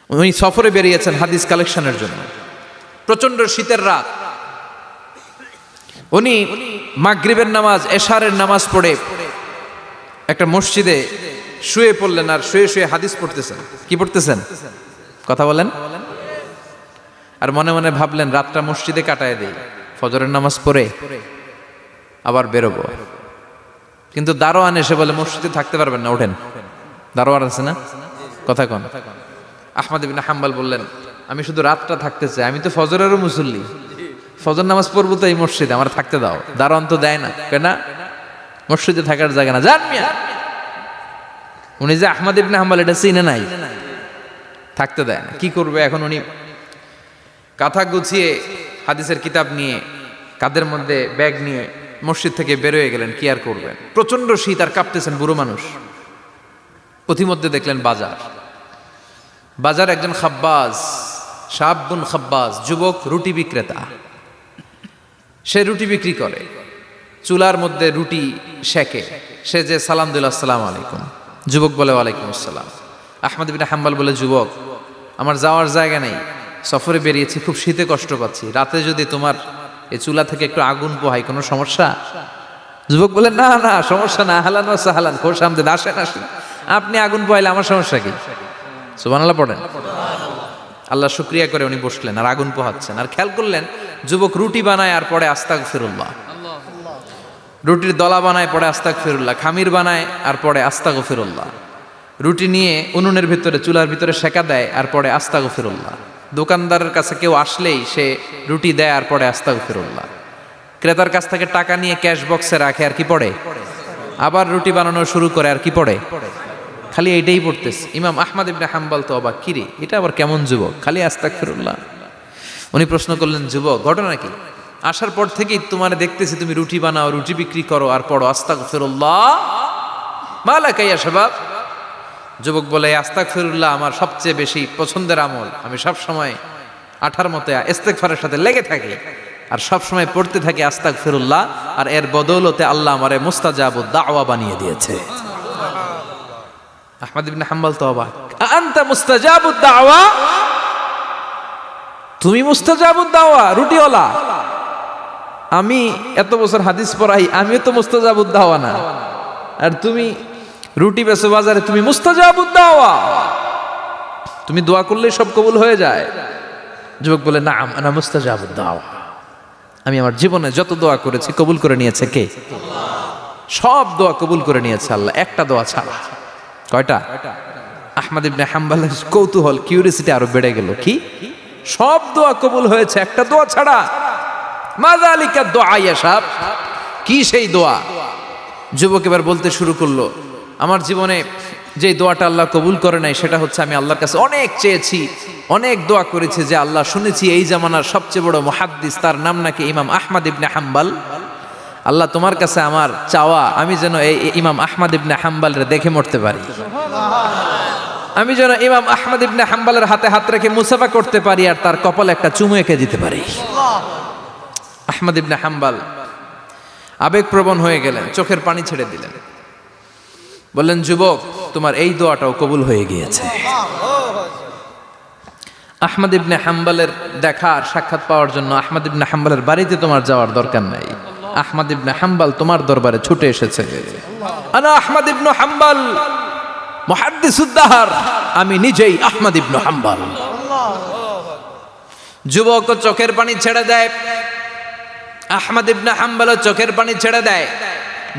উনি সফরে বেরিয়েছেন হাদিস কালেকশনের জন্য। প্রচন্ড শীতের রাত, উনি মাগরিবের নামাজ, এশারের নামাজ পড়ে একটা মসজিদে শুয়ে পড়লেন, আর শুয়ে শুয়ে হাদিস পড়তেছেন। কি পড়তেছেন? কথা বলেন। আর মনে মনে ভাবলেন রাতটা মসজিদে কাটায় দেই, ফজরের নামাজ পড়ে আবার বেরোবো। কিন্তু দারোয়ান এসে বলে মসজিদে থাকতে পারবেন না, ওঠেন। দারোয়ান আছে না? কথা কন। আহমদ ইবনে হাম্বল বললেন, আমি শুধু রাতটা থাকতে চাই, আমি তো ফজরেরও মুসল্লি, ফজর নামাজ পড়বো তো এই মসজিদে, আমার থাকতে দাও। দারোয়ান তো দেয় না, কেন? মসজিদে থাকার জায়গা না, যান মিয়া। উনি যে আহমদ ইবনে হাম্বল এটা চিনে নাই, থাকতে দেয় না। কি করবে এখন? উনি কাঁথা গুছিয়ে হাদিসের কিতাব নিয়ে কাঁধের মধ্যে ব্যাগ নিয়ে মসজিদ থেকে বেরোয় গেলেন। কি আর করবেন, প্রচন্ড শীত, আর কাঁপতেছেন, বুড়ো মানুষ। পথিমধ্যে দেখলেন বাজার। বাজার একজন খাব্বাজ, শাবুন খাব্বাজ, যুবক রুটি বিক্রেতা। সে রুটি বিক্রি করে, চুলার মধ্যে রুটি সেকে। সে যে সালাম দিল, আসসালামু আলাইকুম। যুবক বলে, ওয়ালাইকুম আসসালাম। আহমদ ইবনে হাম্বল বলে, যুবক আমার যাওয়ার জায়গা নেই, সফরে বেরিয়েছি, খুব শীতে কষ্ট পাচ্ছি, রাতে যদি তোমার এই চুলা থেকে একটু আগুন পোহাই কোনো সমস্যা? যুবক বলে, না না সমস্যা না, আহলান ওয়া সাহলান, খোশ আমদেদ, আসেন আসেন, আপনি আগুন পোহাইলে আমার সমস্যা কি? সুবহানাল্লাহ পড়েন। আল্লাহ শুকরিয়া করে উনি বসলেন আর আগুন পোহাচ্ছেন। আর খেয়াল করলেন যুবক রুটি বানায় আর পরে আস্তাগফিরুল্লাহ, রুটির দলা বানায় পরে আস্তাগফিরুল্লাহ, খামির বানায় আর পরে আস্তাগফিরুল্লাহ, রুটি নিয়ে উনুনের ভিতরে চুলার ভিতরে সেকা দেয় আর পরে আস্তাগফিরুল্লাহ। দোকানদারের কাছে কেউ আসলেই সে রুটি দেয় আর পরে আস্তাগফিরুল্লাহ। ক্রেতার কাছ থেকে টাকা নিয়ে ক্যাশ বক্সে রাখে আর কি পড়ে? আবার রুটি বানানো শুরু করে আর কি পড়ে? খালি এইটাই পড়তেছে। ইমাম আহমদ ইবনে হাম্বল তো অবাক, কিরে এটা আবার কেমন যুবক, খালি আস্তাগফিরুল্লাহ। উনি প্রশ্ন করলেন, যুবক ঘটনা কি? আসার পর থেকেই তোমার দেখতেছি তুমি রুটি বানাও, রুটি বিক্রি করো আর পড়ো আস্তাগফিরুল্লাহ, মালাকা ইয়া শাবাব। যুবক বলে, আস্তাগফিরুল্লাহ আমার সবচেয়ে বেশি পছন্দের আমল, আমি সব সময় আঠার মতো ইস্তেগফারের সাথে লেগে থাকি আর সব সময় পড়তে থাকি আস্তাগফিরুল্লাহ, আর এর বদৌলতে আল্লাহ আমারে মুস্তাজাবুদ দাওয়া বানিয়ে দিয়েছে। আহমদ ইবনে হাম্বল তো অবাক, আনতা মুস্তাজাবুদ দাওয়া, তুমি মুস্তাজাবুদ দাওয়া, রুটিওয়ালা। আমি এত বছর হাদিস পড়াই, আমিও তো মুস্তাজাবুদ দাওয়া না, আর তুমি রুটি বেচো বাজারে, তুমি মুস্তাজাবুদ দাওয়া, তুমি দোয়া করলেই সব কবুল হয়ে যায়। যুবক বলে, না আনা মুস্তাজাবুদ দাওয়া, আমি আমার জীবনে যত দোয়া করেছি কবুল করে নিয়েছে কে? সব দোয়া কবুল করে নিয়েছে আল্লাহ, একটা দোয়া ছাড়া। কয়টা? আহমদ ইবনে হাম্বলের কৌতূহল, কিউরিয়াসিটি আরো বেড়ে গেল। কি? সব দোয়া কবুল হয়েছে, একটা দোয়া ছাড়া। মাযালিকা দোয়া ইয়া শাব, কি সেই দোয়া? যুবক এবার বলতে শুরু করলো, আমার জীবনে যে দোয়াটা আল্লাহ কবুল করে নাই সেটা হচ্ছে আমি আল্লাহর কাছে অনেক চেয়েছি, অনেক দোয়া করেছি যে আল্লাহ, শুনেছি এই জামানার সবচেয়ে বড় মুহাদ্দিস, তার নাম নাকি ইমাম আহমদ ইবনে হাম্বল। আল্লাহ তোমার কাছে আমার চাওয়া, আমি যেন এই ইমাম আহমদ ইবনে হাম্বলের দেখে মরতে পারি, আমি যেন ইমাম আহমদ ইবনে হাম্বলের হাতে হাত রেখে মুসাফা করতে পারি আর তার কপালে একটা চুমু এঁকে দিতে পারি। আহমদ ইবনে হাম্বল আবেগপ্রবণ হয়ে গেলেন, চোখের পানি ছেড়ে দিলেন, বললেন, যুবক তোমার এই দোয়াটাও কবুল হয়ে গিয়েছে। আহমদ ইবনে হাম্বলের দেখার সাক্ষাৎ পাওয়ার জন্য আহমদ ইবনে হাম্বলের বাড়িতে তোমার যাওয়ার দরকার নাই, আহমদ ইবনে হাম্বল তোমার দরবারে ছুটে এসেছে। আনা আহমদ ইবনে হাম্বল মুহাদ্দিসুদ দাহর, আমি নিজেই আহমদ ইবনে হাম্বল। যুবক চোখের পানি ছেড়ে দেয়, আহমদ ইবনে হাম্বল চোখের পানি ছেড়ে দেয়।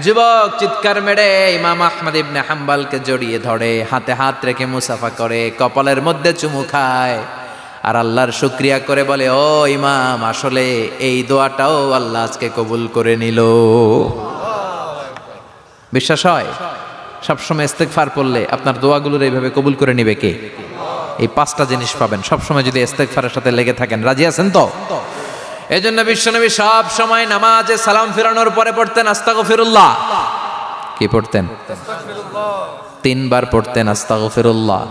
যুবক চিৎকার মেরে ইমাম আহমদ ইবনে হাম্বলকে জড়িয়ে ধরে, হাতে হাত রেখে মুসাফা করে, কপালের মধ্যে চুমু খায় আর আল্লাহর শুকরিয়া করে বলে, ও ইমাম, আসলে এই দোয়াটাও আল্লাহ আজকে কবুল করে নিল। বিশ্বাস হয়? সবসময় ইস্তেগফার পড়লে আপনার দোয়াগুলোর এইভাবে কবুল করে নিবে কে? এই পাঁচটা জিনিস পাবেন সবসময় যদি ইস্তেগফারের সাথে লেগে থাকেন। রাজি আছেন তো? এই জন্য বিশ্বনবী সব সময় নামাজে সালাম ফিরানোর পরে পড়তেন আস্তাগফিরুল্লাহ। কি পড়তেন? তিনবার পড়তেন আস্তাগফিরুল্লাহ,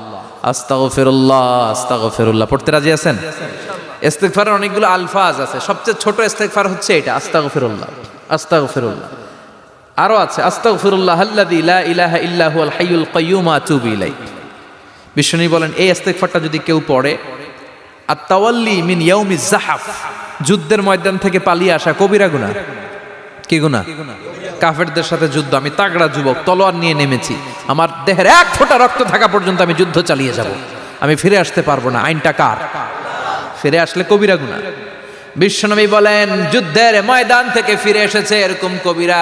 আস্তাগফিরুল্লাহ, আস্তাগফিরুল্লাহ। পড়তে রাজি আছেন? ইস্তেগফারের অনেকগুলো আলফাজ আছে, সবচেয়ে ছোট ইস্তেগফার হচ্ছে এটা, আস্তাগফিরুল্লাহ, আস্তাগফিরুল্লাহ। আরো আছে আস্তাগফিরুল্লাহ আল্লাযী লা ইলাহা ইল্লা হুয়াল হাইয়ুল কাইয়্যুম আতুবু ইলাইহি, বিশ্বনবী বলেন এই ইস্তেগফারটা যদি কেউ পড়ে, আর তাওয়াল্লি মিন ইয়াউমিজ জাহাফ, যুদ্ধের ময়দান থেকে পালিয়ে আসা কবিরা গুনাহ। কি গুনাহ? কাফেরদের সাথে যুদ্ধ, আমি তাগড়া যুবক, তলোয়ার নিয়ে নেমেছি, আমার দেহের এক ফোঁটা রক্ত থাকা পর্যন্ত আমি যুদ্ধ চালিয়ে যাব, আমি ফিরে আসতে পারবো না, আইনটা কার? ফিরে আসলে কবিরা গুনাহ। বিশ্বনবী বলেন যুদ্ধের ময়দান থেকে ফিরে এসেছে এরকম কবিরা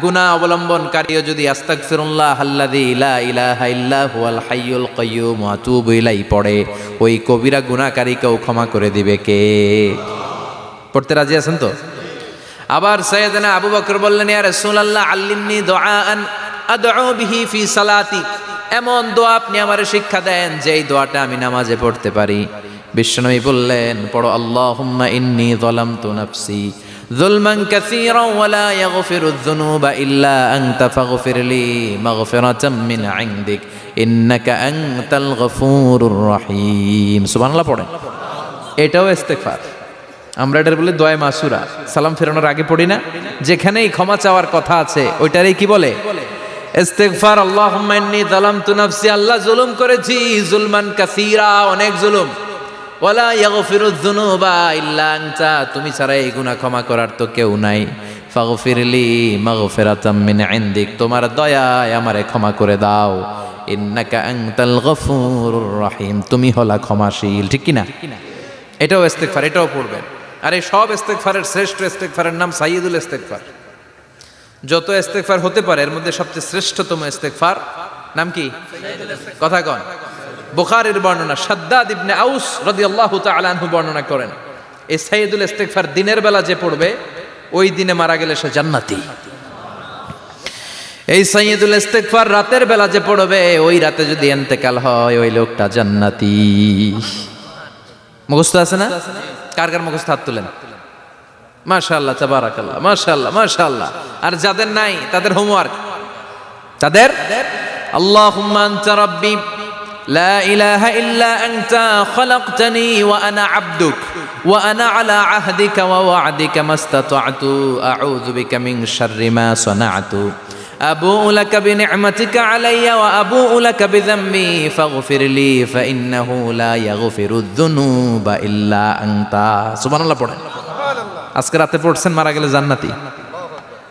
গুনাহ অবলম্বনকারীও যদি আস্তাগফিরুল্লাহ আল্লাযী লা ইলাহা ইল্লা হুয়াল হাইয়ুল কাইয়্যুম ওয়া আতুবু ইলাইহি পড়ে, ওই কবিরা গুনাহকারীকেও ক্ষমা করে দিবে কে? পড়তে রাজি আছেন তো? আবার সাইয়েদনা আবু বকর বললেন, ইয়া রাসূলুল্লাহ আল্লিমনি দুআআন আদউ বিহি ফি সালাতি, এমন দোয়া আপনি আমারে শিক্ষা দেন যেই দোয়াটা আমি নামাজে পড়তে পারি। বিশ্বনবী বললেন, পড়ো আল্লাহুম্মা ইন্নী যালামতু নাফসি যুলমান কাসীরান ওয়া লা ইয়াগফিরুয যুনুবা ইল্লা আনতা ফাগফিরলি মাগফিরাতাম মিন ইনদিক ইন্নাকা আনতাল গফুরুর রহিম। সুবহানাল্লাহ পড়েন। এটাও ইস্তেগফার। আমরা এটার বলে দোয়া মাসুরা, সালাম ফেরানোর আগে পড়ি না? যেখানেই ক্ষমা চাওয়ার কথা আছে ওইটারই কি বলে? ইস্তেগফার। আল্লাহুম্মা ইন্নী যালামতু নাফসি, আল্লাহ জুলুম করেছি, যুলমান কাসীরা, অনেক জুলুম, ওয়ালা ইয়াগফিরুয যুনুবা ইল্লা আনতা, তুমি ছাড়া এই গুনাহ ক্ষমা করার তো কেউ নাই, ফাগফিরলি মাগফিরাতাম মিন ইনদিক, তোমার দয়ায় আমারে ক্ষমা করে দাও, ইন্নাকা আনতাল গফুরুর রহিম, তুমি হলা ক্ষমাশীল। ঠিক কি না? এটাও ইস্তেগফার, এটাও পড়বেন। আর এই সব ইস্তেগফারের শ্রেষ্ঠ ইস্তেগফারের নাম সাইয়্যিদুল ইস্তেগফার। যত ইস্তেগফার হতে পারে এর মধ্যে সবচেয়ে শ্রেষ্ঠতম ইস্তেগফার নাম কি? কথা কন। বুখারীর বর্ণনা, শাদ্দাদ ইবনে আউস রাদিয়াল্লাহু তাআলা আনহু বর্ণনা করেন, এই সাইয়্যিদুল ইস্তেগফার দিনের বেলা যে পড়বে ওই দিনে মারা গেলে সে জান্নাতি। এই সাইয়্যিদুল ইস্তেগফার রাতের বেলা যে পড়বে ওই রাতে যদি ইন্তেকাল হয় ওই লোকটা জান্নাতি। মুখস্থ আছে না? কার কার মুখস্থ হাত তুলেন। মাশাআল্লাহ, তাবারাকাল্লাহ, মাশাআল্লাহ, মাশাআল্লাহ। আর যাদের নাই তাদের হোমওয়ার্ক, তাদের আল্লাহুম্মা আনতা রাব্বি লা ইলাহা ইল্লা আনতা খালাকতানি ওয়া আনা আবদুক ওয়া আনা আলা আহদিকা ওয়া ওয়া'দিকা মাস্তাতা'তু আউযু বিকা মিন শাররি মা সানা'তু আবুউ লাকা বিনি'মাতিকা আলাইয়া ওয়া আবুউ লাকা বিযামবি ফাগফিরলি ফাইন্নাহু লা ইয়াগফিরুয যুনুবা ইল্লা আনতা। সুবহানাল্লাহ পড়েন। আজকে রাতে পড়ছেন, মারা গেলে জান্নাতি।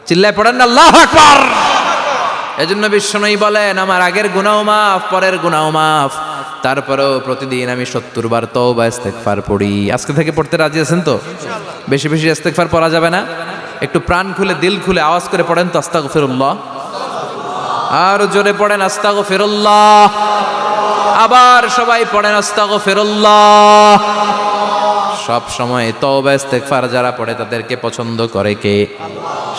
চিল্লায় পড়েন না আল্লাহু আকবার। এজন্য বিশ্বনবী বলেন আমার আগের গুনাহ মাফ, পরের গুনাহ মাফ, তারপরেও প্রতিদিন আমি 70 বার তওবা ইস্তেগফার পড়ি। আজকে থেকে পড়তে রাজি আছেন তো? বেশি বেশি ইস্তেগফার পড়া যাবে না? একটু প্রাণ খুলে দিল খুলে আওয়াজ করে পড়েন তো আস্তাগফিরুল্লাহ। আর জোরে পড়েন আস্তাগফিরুল্লাহ। আবার সবাই পড়েন আস্তাগফিরুল্লাহ। সব সময় তওবা ইস্তেগফার যারা পড়ে তাদেরকে পছন্দ করে কে?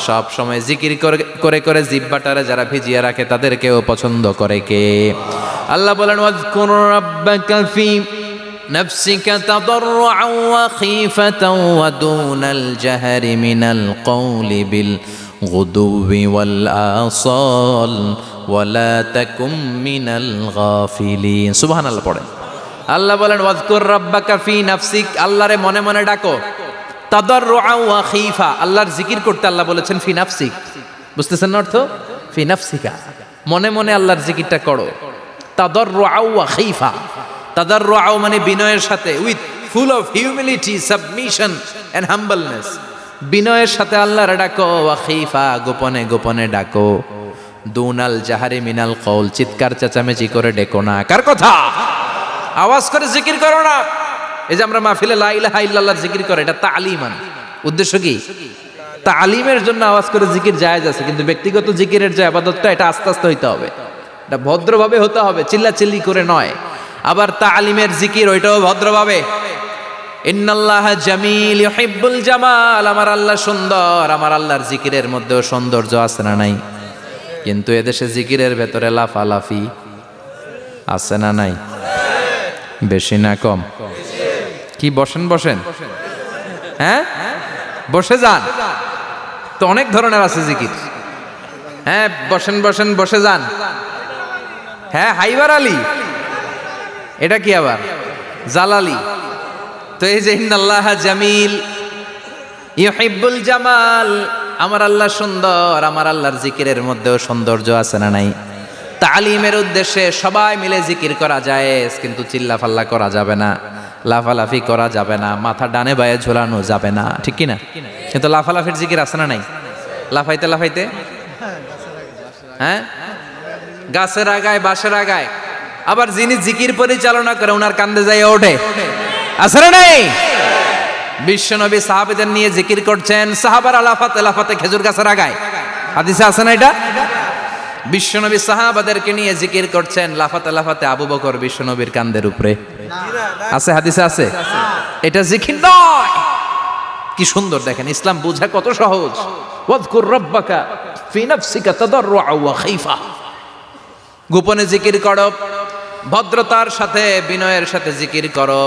সব সময় জিকির করে করে জিহ্বাটারে যারা ভিজিয়ে রাখে তাদেরকেও পছন্দ করে কে? আল্লাহ বলেন ওয়াজকুর রাব্বাকা ফি নাফসিকা তাদাররুআন ওয়া খীফাতান ওয়া দুনাল জাহরি মিনাল কওলি বিল গুদুবি ওয়াল আসাল ওয়া লা তাকুম মিনাল গাফিলিন। সুবহানাল্লাহ পড়েন। আল্লাহ বলেন ওয়াজকুর রাব্বাকা ফি নাফসিক, আল্লাহরে মনে মনে ডাকো, তাদাররুআন ওয়া খীফা, আল্লাহর জিকির করতে আল্লাহ বলেছেন ফি নাফসিক। বুঝতেছেন না অর্থ? ফি নাফসিকা, মনে মনে আল্লাহর জিকিরটা করো। তাদাররুআন ওয়া খীফা, তাদাররুআন মানে বিনয়ের সাথে, with full of humility, submission and humbleness, বিনয়ের সাথে আল্লাহর ডাকো। ওয়া খীফা, গোপনে গোপনে ডাকো। দুনাল জাহারি মিনাল কওল, চিৎকার চেঁচামেচি করে ডেকো না। কার কথা? আওয়াজ করে জিকির করো না। এই যে আমরা মাহফিলে লা ইলাহা ইল্লাল্লাহর জিকির করে, এটা তালিমান। উদ্দেশ্য কি? তালিমের জন্য আওয়াজ করে জিকির জায়েজ আছে, কিন্তু ব্যক্তিগত জিকিরের যে ইবাদতটা এটা আস্তে আস্তে হইতে হবে, এটা ভদ্রভাবে হতে হবে, চিল্লাচিল্লি করে নয়। আবার তালিমের জিকির ওইটাও ভদ্রভাবে। ইন্নাল্লাহা জামিল ইউহিব্বুল জামাল, আমার আল্লাহ সুন্দর, আমার আল্লাহর জিকিরের মধ্যেও সৌন্দর্য আছে না নাই? কিন্তু এদেশে জিকিরের ভেতরে লাফালাফি আছে না নাই? বেশি না কম? কি বসেন বসেন, হ্যাঁ বসে যান তো, অনেক ধরনের আছে জিকির। হ্যাঁ বসেন বসেন, বসে যান। হ্যাঁ হাইবার আলী, এটা কি আবার জালালি? তো এই যে ইন্নাল্লাহা জামিল ইউহিব্বুল জামাল, আমার আল্লাহ সুন্দর, আমার আল্লাহর জিকিরের মধ্যেও সৌন্দর্য আছে না নাই? তালিমের উদ্দেশ্যে সবাই মিলে জিকির করা যায়, কিন্তু চিল্লাফাল্লা করা যাবে না, লাফালাফি করা যাবে না, মাথা ডানে বায়ে ঝোলানো যাবে না, ঠিক কি না? কিন্তু লাফালাফির জিকির আছে না নাই? লাফাইতে লাফাইতে, হ্যাঁ, গাছের আগায় বাঁশের আগায়, আবার যিনি জিকির পরিচালনা করে ওনার কান্দে যাই ওঠে, আছে না নাই? বিশ্বনবী সাহাবীদের নিয়ে জিকির করছেন, সাহাবারা লাফাতে লাফাতে খেজুর গাছের আগায়, হাদিসে আছে না এটা? বিশ্বনবী সাহাবাদেরকে নিয়ে জিকির করছেন, লাফাতে লাফাতে আবু বকর বিশ্বনবীর কান্দের উপরে, আছে হাদিসে আছে। এটা জিকির নয়। কি সুন্দর দেখেন, ইসলাম বোঝা কত সহজ। ওয়াজকুর রাব্বাকা ফি নাফসিকা তাদাররুআ ওয়া খাইফা, গোপনে জিকির করো, ভদ্রতার সাথে বিনয়ের সাথে জিকির করো।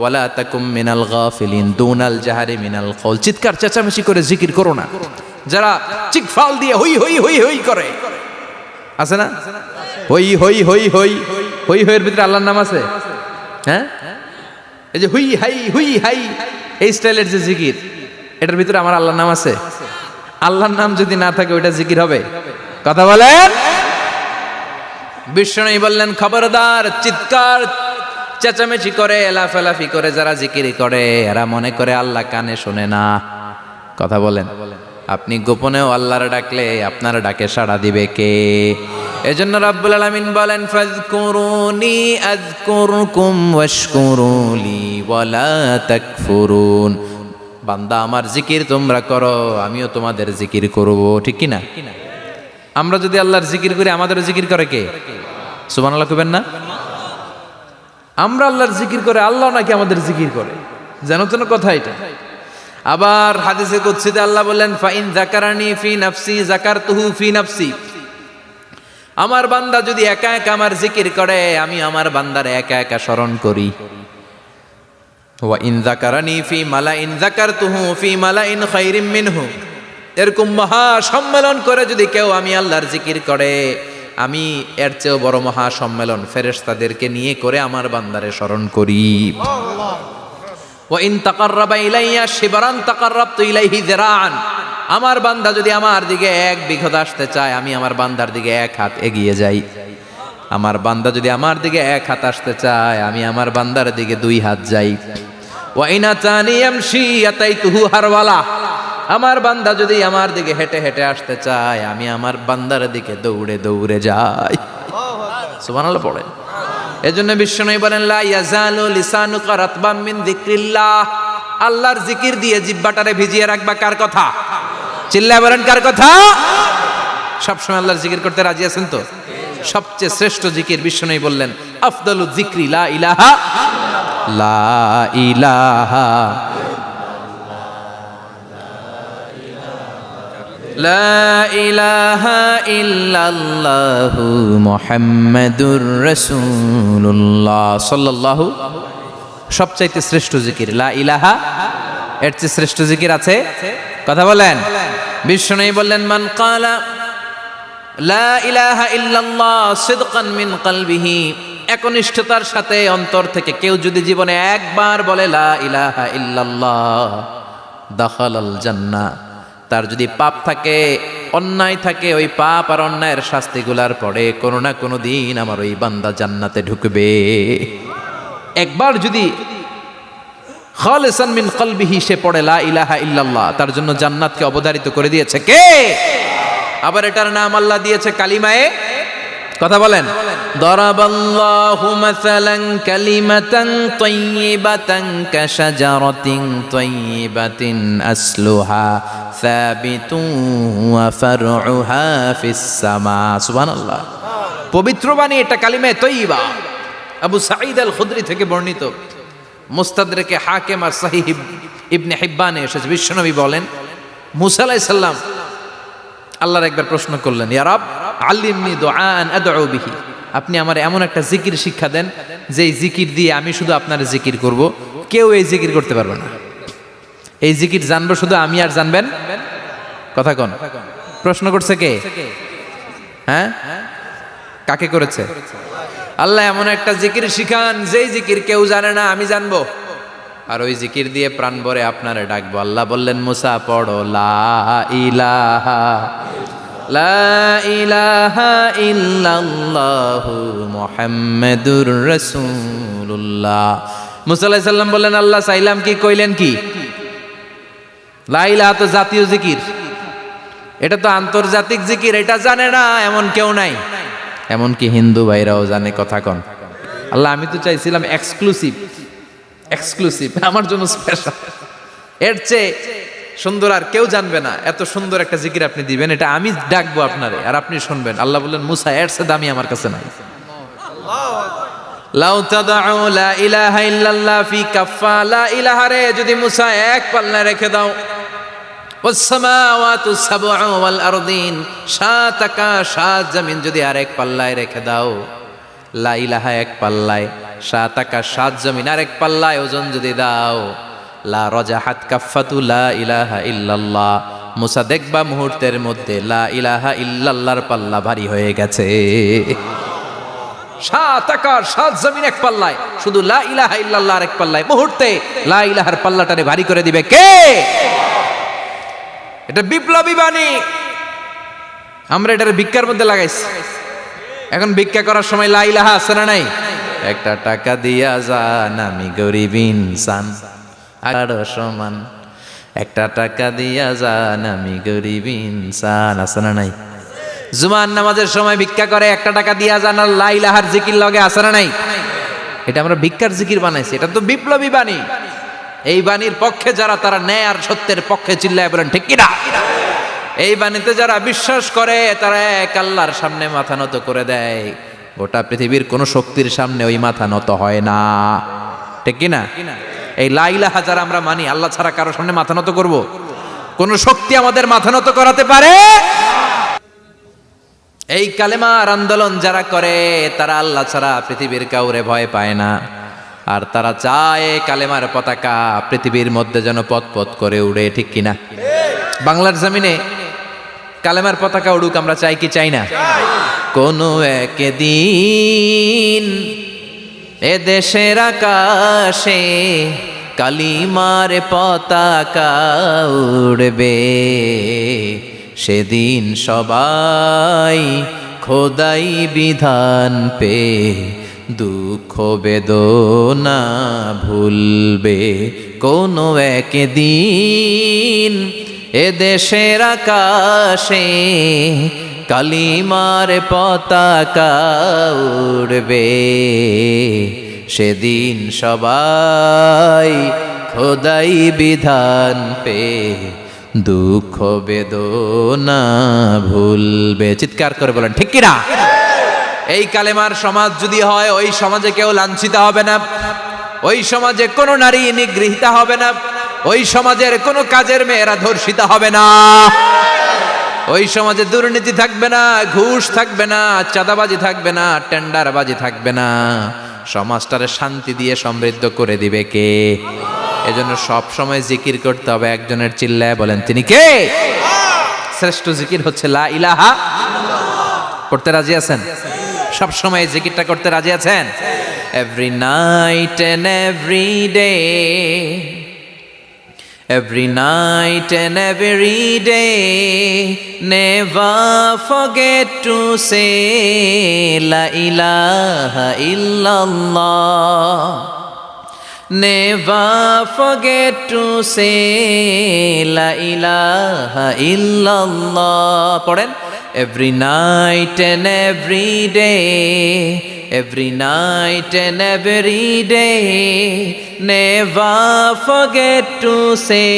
ওয়ালা তাকুম মিনাল গাফিলিন দুনাল জাহারি মিনাল কওল, চিৎকার চেঁচামেচি করে জিকির করো না। যারা চিকফাল দিয়ে হই হই হই হই করে, আছে না? হই হই হই হই হই হইয়ের ভিতরে আল্লাহর নাম আছে, হ্যাঁ? এই যে হুই হাই হুই হাই এই স্টাইলের যে জিকির, এটার ভিতরে আমার আল্লাহর নাম আছে? আল্লাহর নাম যদি না থাকে ওইটা জিকির হবে? কথা বলেন। বিষ্ণু বললেন, খবরদার, চিৎকার চেঁচামেচি করে লাফালাফি করে যারা জিকির করে এরা মনে করে আল্লাহ কানে শোনে না। কথা বলেন। আপনি গোপনেও আল্লাহর ডাকলে আপনার ডাকে সাড়া দিবে কে? এজন্য রাব্বুল আলামিন বলেন, ফাযকুরুনি আযকুরকুম ওয়াশকুরুলি ওয়ালা তাকফুরুন। বান্দা আমার জিকির তোমরা করো, আমিও তোমাদের জিকির করব, ঠিক কি না? আমরা যদি আল্লাহর জিকির করি আমাদের জিকির করে কে? সুবহানাল্লাহ কইবেন না? আমরা আল্লাহর জিকির করে, আল্লাহ নাকি আমাদের জিকির করে, জানো তো না কথা এটা। আবার হাদিসে কুদসিতে আল্লাহ বলেন, ফাইন যাকারানি ফি নাফসি যাকারতুহু ফি নাফসি। আমার বান্দা যদি একা একা আমার জিকির করে, আমি আমার বান্দারে একা একা স্মরণ করি। ওয়া ইন যাকারানি ফি মালাইন যাকারতুহু ফি মালাইন খায়রিম মিনহু। এরকম মহা সম্মেলন করে যদি কেউ আমি আল্লাহর জিকির করে, আমি এর চেয়েও বড় মহা সম্মেলন ফেরেশতাদেরকে নিয়ে করে আমার বান্দারে স্মরণ করি। ওয়া ইন তাকাররাবা ইলাইয়া শিবরান তাকাররাবতু ইলাইহি যিরাআন। আমার বান্দা যদি আমার দিকে এক বিঘত আসতে চায়, আমি আমার বান্দার দিকে এক হাত এগিয়ে যাই। আমার বান্দা যদি আমার দিকে এক হাত আসতে চায়, আমি আমার বান্দার দিকে দুই হাত যাই। ওয়া ইন আতানি ইয়ামশি আতাইতুহু হারওয়ালা। আমার বান্দা যদি আমার দিকে হেঁটে হেঁটে আসতে চায়, আমি আমার বান্দার দিকে দৌড়ে দৌড়ে যাই। সুবহানাল্লাহ পড়েন। এজন্য বিশ্বনবী বলেন, লা ইয়াজালু লিসানুকা রাতবাম মিন যিকরিল্লাহ। আল্লাহর জিকির দিয়ে জিহ্বাটারে ভিজিয়ে রাখবা। কার কথা? চিল্লায় বলেন, কার কথা? সবসময় আল্লাহর জিকির করতে রাজি আছেন তো? সবচেয়ে শ্রেষ্ঠ জিকির বিশ্বনবী বললেন, আফদালু যিকরি লা ইলাহা লা ইলাহা লা ইলাহা ইল্লাল্লাহু মুহাম্মাদুর রাসূলুল্লাহ সাল্লাল্লাহু। সবচাইতে শ্রেষ্ঠ জিকির লা ইলাহা, এর চেয়ে শ্রেষ্ঠ জিকির আছে? কথা বলেন। বিশ্বনবী বললেন, মান ক্বালা লা ইলাহা ইল্লাল্লাহ সিদকান মিন কলবিহি, একনিষ্ঠতার সাথে অন্তর থেকে কেউ যদি জীবনে একবার বলে লা ইলাহা ইল্লাল্লাহ, দাখালাল জান্নাহ। তার যদি পাপ থাকে, অন্যায় থাকে, ওই পাপ আর অন্যায়ের শাস্তিগুলার পরে কোনো না কোনো দিন আমার ওই বান্দা জান্নাতে ঢুকবে। একবার যদি খালিসান মিন কলবিহি সে পড়ে লা ইলাহা ইল্লাল্লাহ, তার জন্য জান্নাতকে অবধারিত করে দিয়েছে কে? আবার এটার নাম আল্লাহ দিয়েছে কালিমায়ে। কথা বলেন। দরাবাল্লাহু মাসালান কালিমাতান তাইয়িবাতান কাশাজারাতিন তাইয়িবাতিন আসলুহা সাবিতুন ওয়া ফারউহা ফিস সামা। সুবহানাল্লাহ। পবিত্র বাণী এটা কালিমায়ে তাইয়িবা। আবু সাঈদ আল খুদরি থেকে বর্ণিত, মুস্তাদরেকে হাকিম আর সহিহ ইবনে হিব্বানে এসেছে। বিশ্বনবী বলেন, মুসা আলাইহিস সালাম আল্লাহর একবার প্রশ্ন করলেন, ইয়া রাব আল্লিমনি দুআআন আদউ বিহি। আপনি আমার এমন একটা জিকির শিক্ষা দেন যেই জিকির দিয়ে আমি শুধু আপনার জিকির করব, কেউ এই জিকির করতে পারবে না। এই জিকির জানবো শুধু আমি, আর জানবেন। কথা কোন? প্রশ্ন করছে কে? হ্যাঁ, কাকে করেছে? আল্লাহ এমন একটা জিকির শিখান যেই জিকির কেউ জানে না, আমি জানবো, আর ওই জিকির দিয়ে প্রাণ ভরে আপনারে ডাকবো। আল্লাহ বললেন, মুসা পড়ো লা ইলাহা লা ইলাহা ইল্লাল্লাহু মুহাম্মাদুর রাসূলুল্লাহ। মুসা আলাইহিস সালাম বললেন, আল্লাহ চাইলাম কি, কইলেন কি? লা ইলাহা তো জাতীয় জিকির, এটা তো আন্তর্জাতিক জিকির, এটা জানে না এমন কেউ নাই। এমনকি হিন্দু ভাইরাও জানে, কথা কন। আল্লাহ আমি তো চাইছিলাম এক্সক্লুসিভ, আমার জন্য স্পেশাল, এর চেয়ে সুন্দর আর কেউ জানবে না, এত সুন্দর একটা জিকির আপনি দিবেন, এটা আমি ডাকবো আপনারে আর আপনি শুনবেন। আল্লাহ বললেন, মুসা এর চেয়ে দামি আমার কাছে নাই। লাউ তাদউ লা ইলাহা ইল্লাল্লাহ ফি কাফা, লা ইলাহা রে যদি মুসা এক পাল্লায় রেখে দাও, ওয়াস সামাওয়াতু সাবউ ওয়াল আরদিন, সাত আকাশ সাত জমিন যদি আরেক পাল্লায় রেখে দাও, লা ইলাহা এক পাল্লায়, সাত আকাশ সাত জমিন আরেক পাল্লায় ওজন যদি দাও, লা রাজাহাত কাফাতু লা ইলাহা ইল্লাল্লাহ, মুসা দেখবা মুহূর্তের মধ্যে লা ইলাহা ইল্লাল্লাহর পাল্লা ভারী হয়ে গেছে। সাত আকাশ সাত জমিন এক পাল্লায়, শুধু লা ইলাহা ইল্লাল্লাহ এক পাল্লায়, মুহূর্তে লা ইলাহার পাল্লাটারে ভারী করে দিবে কে? এটা বিপ্লবী বাণী। আমরা এটার ভিক্ষার মধ্যে লাগাইছি। এখন ভিক্ষা করার সময় লা ইলাহা আছে না নাই? একটা টাকা দিয়া যান, আমি গরিব ইনসান আর সমান, একটা টাকা দিয়া যান, আমি গরিব ইনসান, আছে না নাই? জুমার নামাজের সময় ভিক্ষা করে, একটা টাকা দিয়া যান, আর লা ইলাহার জিকির লগে, আছে না নাই? এটা আমরা ভিক্ষার জিকির বানাইছি, এটা তো বিপ্লবী বাণী। এই বাণীর পক্ষে যারা, তারা ন্যায় আর সত্যের পক্ষে চিল্লায় বলেন ঠিক কিনা? এই বাণীতে যারা বিশ্বাস করে, তারা এক আল্লাহর সামনে মাথা নত করে দেয়। গোটা পৃথিবীর কোন শক্তির সামনে ওই মাথা নত হয় না, ঠিক কিনা? এই লা ইলাহা যারা আমরা মানি, আল্লাহ ছাড়া কারো সামনে মাথা নত করব? কোন শক্তি আমাদের মাথা নত করাতে পারে? এই কালেমার আন্দোলন যারা করে, তারা আল্লাহ ছাড়া পৃথিবীর কাউরে ভয় পায় না। আর তারা চায় কালেমার পতাকা পৃথিবীর মধ্যে যেন পথ করে উড়ে, ঠিক কিনা? বাংলার জমিনে কালেমার পতাকা উড়ুক, আমরা চাই কি চাই না? কোনো একদিন এ দেশের আকাশে কালিমার পতাকা উড়বে, সেদিন সবাই খোদাই বিধান পে দুঃখ বেদনা ভুলবে। কোনো একদিন এ দেশের আকাশে কালিমার পতাকা উড়বে, সেদিন সবাই খোদাই বিধান পে দুঃখ বেদনা ভুলবে। চিৎকার করে বলেন ঠিক কিনা? এই কালেমার সমাজ যদি হয়, ওই সমাজে কেউ লাঞ্ছিত হবে না, ওই সমাজে কোনো নারী নিগৃহীতা হবে না, ওই সমাজের কোনো কাজের মেয়েরা ধর্ষিতা হবে না, ওই সমাজে দুর্নীতি থাকবে না, ঘুষ থাকবে না, চাঁদাবাজি থাকবে না, টেন্ডারবাজি থাকবে না। সমাজটারে শান্তি দিয়ে সমৃদ্ধ করে দিবে কে? এজন্য সব সময় জিকির করতে হবে একজনের, চিল্লায় বলেন তিনি কে? শ্রেষ্ঠ জিকির হচ্ছে লা ইলাহা। করতে রাজি আছেন? সব সময় জিকিরটা করতে রাজি আছেন? Every night and every day, every night and every day, never forget to say la ilaha illallah, never forget to say la ilaha illallah. পড়েন, every night and every day, every night and every day, never forget to say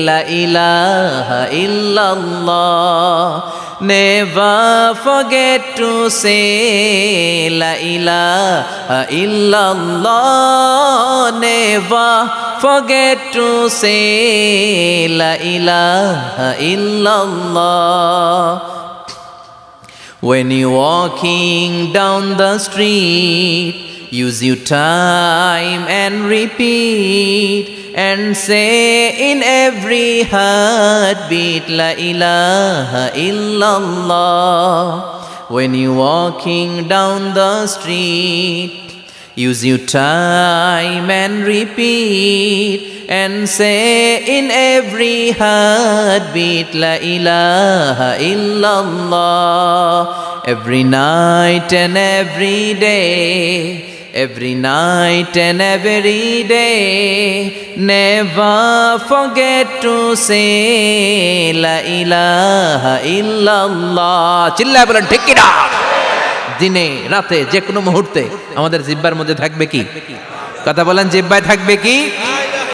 la ilaha illallah, never forget to say la ilaha illallah, never forget to say la ilaha illallah. When you're walking down the street, use your time and repeat, and say in every heartbeat la ilaha illallah. When you're walking down the street, use your time and repeat, and say in every heartbeat La ilaha illallah. Every night and every day, every night and every day, never forget to say La ilaha illallah. চিল্লায় বলেন ঠিক কিনা? দিনে রাতে যে কোনো মুহূর্তে আমাদের জিহ্বার মধ্যে থাকবে কি? কথা বলেন, জিহ্বায় থাকবে কি?